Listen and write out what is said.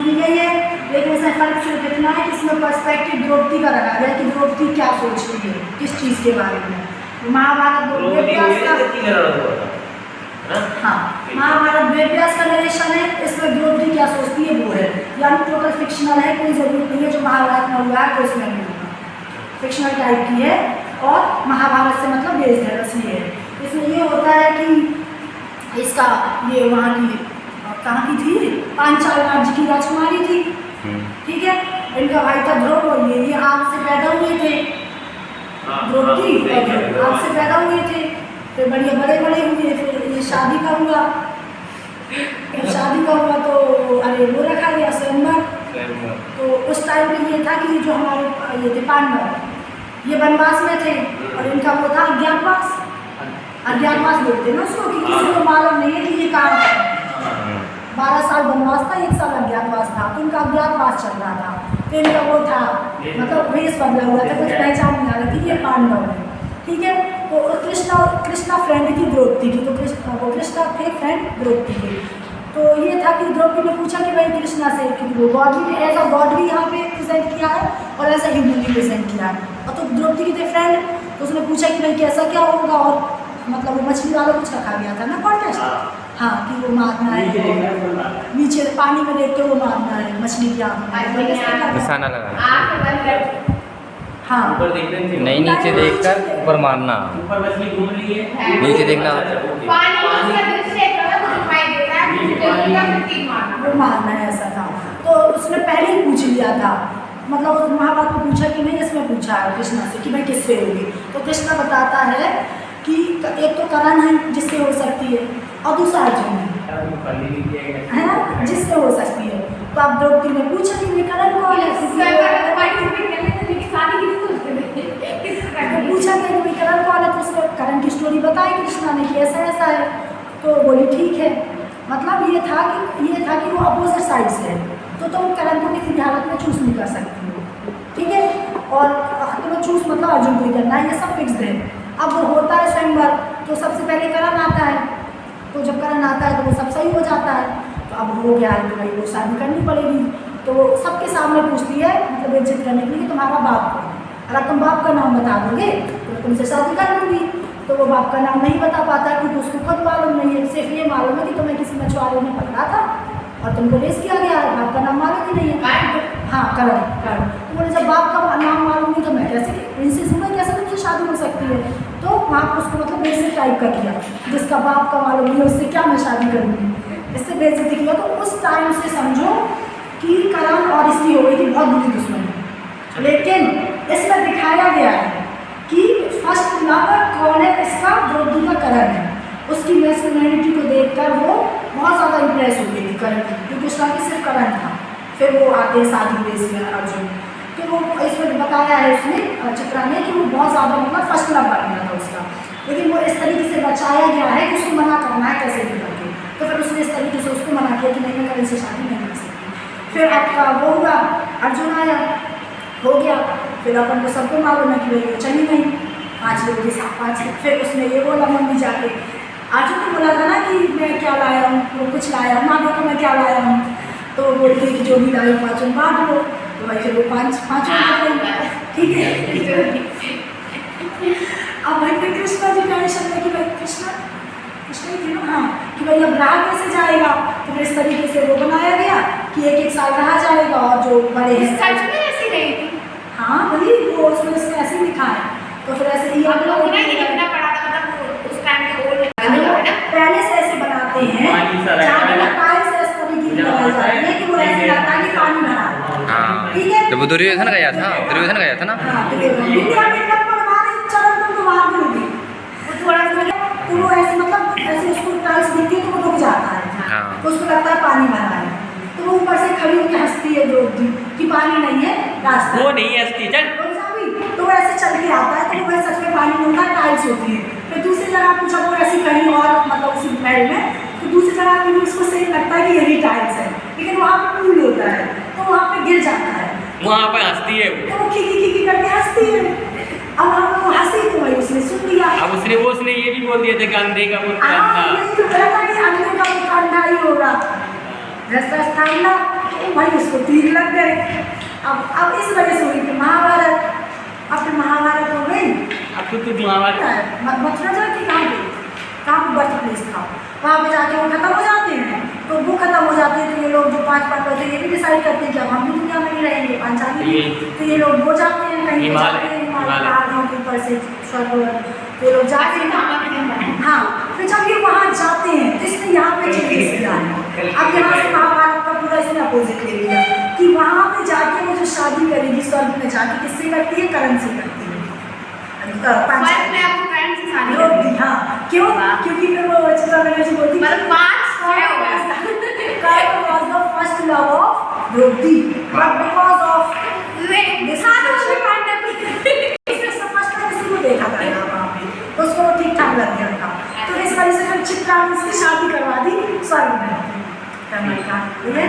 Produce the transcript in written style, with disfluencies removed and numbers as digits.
दी गई है, लेकिन इसमें फर्क सिर्फ इतना है कि इसमें पर्सपेक्टिव द्रौपदी का रखा गया कि द्रौपदी क्या सोच रही है किस चीज़ के बारे में। महाभारत वेदव्यास का, हाँ महाभारत वेदव्यास का नरेशन है, इसमें द्रौपदी क्या सोचती है वो है, यानी टोटल फिक्शनल है, कोई ज़रूरत नहीं है जो महाभारत में हुआ है तो इसमें नहीं होगा, फिक्शनल टाइप की है और महाभारत से मतलब बेस्ड है, बस ये है। इसमें ये होता है कि इसका ये वहाँ की कहाँ की थी, पांचाल राज्य की राजकुमारी थी, ठीक है। इनका भाई था ध्रुव और ये आग से पैदा हुए थे, द्रौपदी आग से पैदा हुए थे, फिर बढ़िया बड़े बड़े हुए, फिर ये शादी का हुआ, जब शादी का हुआ तो अरे वो रखा गया स्वयंवर। तो उस टाइम पे ये था कि जो हमारे ये थे पांडव ये वनवास में थे और इनका वो था अज्ञातवास, अज्ञातवास बोलते ना उसको कि किसी को मालूम नहीं है कि ये कहाँ है। 12 साल वनवास था, 1 साल अज्ञातवास था, तो इनका अज्ञातवास चल रहा था, तो इनका वो था मतलब वेश बदला हुआ था, कुछ पहचान नहीं आ रही थी ये पांडव है, ठीक है। तो कृष्णा फ्रेंड थी द्रौपदी की, तो कृष्णा थे फ्रेंड द्रौपदी के। तो ये था कि द्रौपदी ने पूछा कि भाई कृष्णा से कि वो गॉड भी एज अ गॉड भी यहाँ पे प्रेजेंट किया है और एज अ ह्यूमन भी प्रेजेंट किया है, और तो द्रौपदी के थे फ्रेंड, तो उसने पूछा कि भाई कैसा क्या होगा, और मतलब वो मछली वाला कुछ रखा गया था ना कॉन्टेस्ट, हाँ कि वो मारना है नीचे पानी में देख के वो मारना है मछली की आँख में निशाना लगाना, हाँ नहीं नीचे देखकर ऊपर मारना, ऊपर मछली घूम रही है, नीचे देखना, वो मारना है ऐसा था। तो उसने पहले ही पूछ लिया था, मतलब उस महाभारत को पूछा कि नहीं, इसमें पूछा है कृष्णा से कि भाई किससे होगी, तो कृष्णा बताता है कि एक तो करण है जिससे हो सकती है और दूसरा अर्जुन है ना जिससे हो सकती है। तो आप द्रौपदी ने पूछा कि भाई करण कौन है, पूछा कि भाई करण कौन है, तो उसने करण की स्टोरी बताई कृष्णा ने कि ऐसा ऐसा है, तो बोली ठीक है। मतलब ये था कि वो अपोजिट साइड से है, तो तुम करण को किसी भी हालत में चूज नहीं कर सकती हो, ठीक है। और तुम्हें चूज मतलब अर्जुन को ही करना है, ये सब फिक्स्ड है। अब वो होता है स्वयंवर, तो सबसे पहले करण आता है, तो जब करण आता है तो वो सब सही हो जाता है, तो अब हो गया है तो भाई वो शादी करनी पड़ेगी, तो वो सबके सामने पूछती है मतलब इज्जत करने के लिए कि तुम्हारा बाप कौन है, अगर तुम बाप का नाम बता दोगे तो मैं तुमसे शादी कर लूँगी। तो वो बाप का नाम नहीं बता पाता क्योंकि उसको खुद मालूम नहीं है, सिर्फ ये मालूम है कि तुम्हें किसी मछुआरे ने पकड़ा था और तुमको रेस किया गया है, बाप का नाम मालूम ही नहीं है। हाँ करण। तो बोले जब बाप का नाम मालूम नहीं तो मैं कैसे प्रिंसेस हूँ, मैं कैसे तुमसे शादी हो सकती है। तो वहाँ पर उसको मतलब बेइज्जत टाइप का किया, जिसका बाप का मालूम नहीं है उससे क्या मैं शादी करूँगी, इससे बेइज्जती किया। तो उस टाइम से समझो कि करण और इसकी हो गई थी बहुत बुरी दुश्मनी। लेकिन इसमें दिखाया गया है कि फर्स्ट लव कौन है इसका, द्रौपदी का करण है। उसकी मैस्कुलिनिटी को देखकर वो बहुत ज़्यादा इम्प्रेस हो गई थी करण की, क्योंकि उसका कि सिर्फ करण था। फिर वो आते हैं शादी में इसमें अर्जुन, तो वो इसमें बताया है उसने चित्रा ने कि वो बहुत ज़्यादा मतलब फर्स्ट लव बन गया था उसका, लेकिन वो इस तरीके से बचाया गया है कि उसको मना करना है कैसे भी करके। तो फिर उसने इस तरीके से उसको मना किया कि नहीं मैं करण से शादी नहीं कर सकती। फिर आपका वो हुआ, अर्जुन आया, हो गया, फिर अपन को सबको मालूम है कि भाई वो चली गई 5 लोगों के साथ 5। फिर उसने ये बोला मम्मी जाके, अर्जुन ने बोला था ना कि मैं क्या लाया हूँ, वो कुछ लाया हूँ, माँ देखो मैं क्या लाया हूँ, तो बोलती कि जो भी लाए 5 बांट लो। तो भाई फिर वो 5 ठीक है। अब भाई फिर कृष्णा जी टेंशन में कि भाई कृष्णा ही थे ना, हाँ कि भाई अब रहा कैसे जाएगा। तो फिर इस तरीके से वो बनाया गया कि 1-1 साल रहा जाएगा और जो बड़े हैं सच में ऐसी नहीं थी। हाँ भाई वो उसमें ऐसे ही लिखा है। तो फिर ऐसे ही हम लोग ना ये लिखना पड़ा था, मतलब उस टाइम के ओल्ड पहले से ऐसे बनाते हैं जहाँ से इस तरीके की बनाई जाती है कि वो ऐसे लगता है कि पानी भरा है, ठीक है। तो वो दुर्योधन गया था, दुर्योधन गया था ना, तो वो ऐसे मतलब ऐसे उसको टाइल्स दिखती है तो वो रुक जाता है, तो उसको लगता है पानी भरा है, तो वो ऊपर से खड़ी होकर हंसती है द्रौपदी कि पानी नहीं है रास्ता, वो नहीं हंसती चल, तो वो ऐसे चल के आता है, तो वो सच में पानी नहीं होता, टाइल्स होती है। फिर दूसरी जगह पूछा वो ऐसी कहीं और मतलब उसी महल में, तो दूसरी जगह पे भी उसको सही लगता है कि यही टाइल्स है, लेकिन वहाँ पे पूल होता है तो वहाँ पे गिर जाता है, वहाँ पर हंसती है तो वो खिकी करके हंसती है। अब हम वो हंसी तो भाई उसने सुन लिया। अब उसने ये भी बोल दिया था कि अंधे का पुत्र यही तो कहा था कि अंधे का पुत्र अंधा ही होगा, रास्ता वही उसको तीर लग गए। अब इस वजह से हुई फिर महाभारत। अब फिर महाभारत हो गई। अब तो महाभारत मथुरा जाके कहाँ पे बर्थ प्लेस था, वहाँ पे जाके वो खत्म हो जाते हैं। तो वो खत्म हो जाते हैं तो ये लोग जो 5 पांडव थे ये भी डिसाइड करते हैं कि अब हम भी दुनिया में नहीं रहेंगे, पांचाली। तो ये लोग वो जाते हैं कहीं पे जाते हैं हिमालय पहाड़ों के ऊपर से स्वर्ग, तो ये लोग जाते हैं। हाँ, फिर जब ये वहाँ जाते हैं तो इसने यहाँ पे चेंजेस किया है। अब यहाँ से महाभारत का पूरा इसने अपोजिट ले लिया कि वहाँ पे जाके वो जो शादी करेगी स्वर्ग में जाके किससे करती है, करण से करती है। फर्स्ट में आपको करंट से शादी करनी है। हाँ, क्यों? क्योंकि फिर वो चित्रा बनर्जी बोलती है मतलब 5 6 हो गया। Karen was the first love of Draupadi, but because of देखा था यहाँ वहाँ पे, तो उसको ठीक ठाक लग गया था। तो इस वजह से फिर चित्रांगद से शादी करवा दी स्वर्ग में। ठीक है?